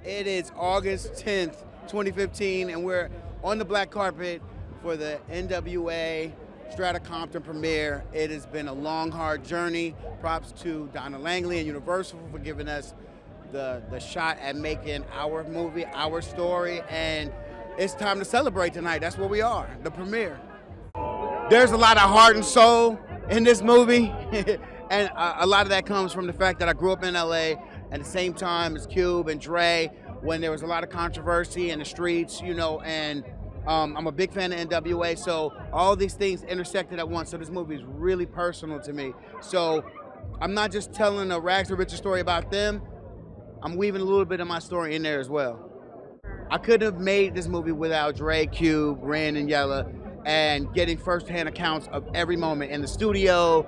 It is August 10th, 2015, and we're on the black carpet for the N.W.A. Outta Compton premiere. It has been a long, hard journey. Props to Donna Langley and Universal for giving us the shot at making our movie, our story, and it's time to celebrate tonight. That's where we are, the premiere. There's a lot of heart and soul in this movie, and a lot of that comes from the fact that I grew up in LA at the same time as Cube and Dre, when there was a lot of controversy in the streets, you know, and I'm a big fan of N.W.A, so all these things intersected at once, so this movie is really personal to me. So I'm not just telling a rags to riches story about them, I'm weaving a little bit of my story in there as well. I couldn't have made this movie without Dre, Cube, Ren, and Yella, and getting firsthand accounts of every moment in the studio,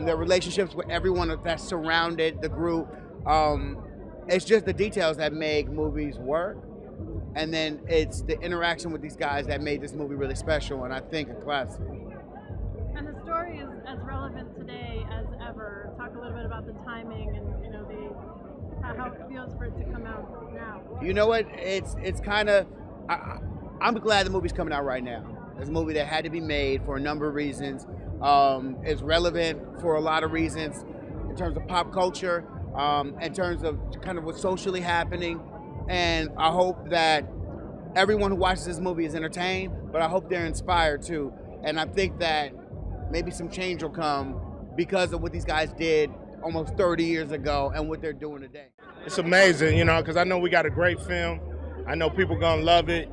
their relationships with everyone that surrounded the group. It's just the details that make movies work, and then it's the interaction with these guys that made this movie really special, and I think a classic. And the story is as relevant today as ever. Talk a little bit about the timing and how it feels for it to come out now. You know what? It's kind of. I'm glad the movie's coming out right now. It's a movie that had to be made for a number of reasons. It's relevant for a lot of reasons in terms of pop culture, in terms of kind of what's socially happening, and I hope that everyone who watches this movie is entertained, but I hope they're inspired too. And I think that maybe some change will come because of what these guys did almost 30 years ago and what they're doing today. It's amazing, you know, because I know we got a great film. I know people gonna love it.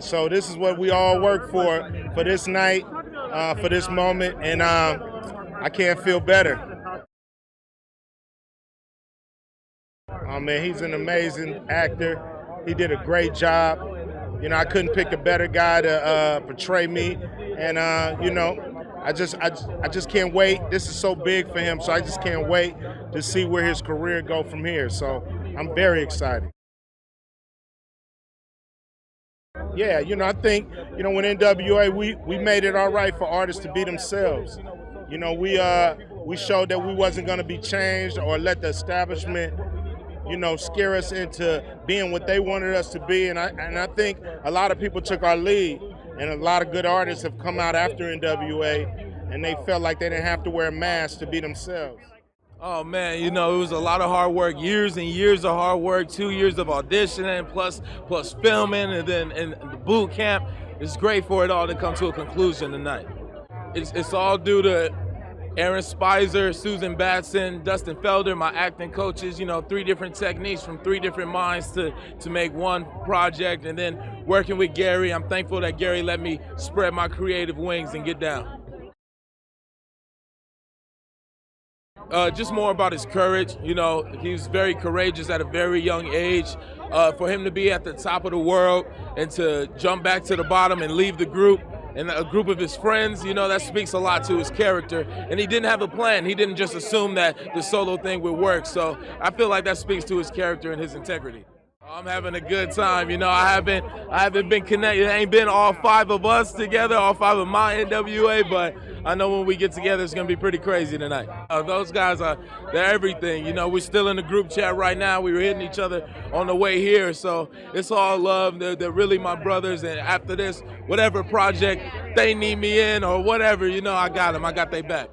So this is what we all work for this night, for this moment, and I can't feel better. Oh man, he's an amazing actor. He did a great job. You know, I couldn't pick a better guy to portray me, and you know, I just can't wait. This is so big for him, so I just can't wait to see where his career go from here. So I'm very excited. Yeah, you know, I think, you know, when N.W.A, we made it all right for artists to be themselves. You know, we showed that we wasn't going to be changed or let the establishment, you know, scare us into being what they wanted us to be. And I think a lot of people took our lead, and a lot of good artists have come out after N.W.A, and they felt like they didn't have to wear a mask to be themselves. Oh man, you know, it was a lot of hard work, years and years of hard work, 2 years of auditioning, plus filming, and then the boot camp. It's great for it all to come to a conclusion tonight. It's all due to Aaron Spicer, Susan Batson, Dustin Felder, my acting coaches, you know, 3 different techniques from 3 different minds to make one project, and then working with Gary. I'm thankful that Gary let me spread my creative wings and get down. Just more about his courage. You know, he was very courageous at a very young age. For him to be at the top of the world and to jump back to the bottom and leave the group and a group of his friends, you know, that speaks a lot to his character. And he didn't have a plan. He didn't just assume that the solo thing would work. So I feel like that speaks to his character and his integrity. I'm having a good time. You know, I haven't been connected. It ain't been all 5 of us together, all 5 of my N.W.A, but I know when we get together, it's gonna be pretty crazy tonight. Those guys they're everything. You know, we're still in the group chat right now. We were hitting each other on the way here, so it's all love. They're really my brothers, and after this, whatever project they need me in or whatever, you know, I got them. I got their back.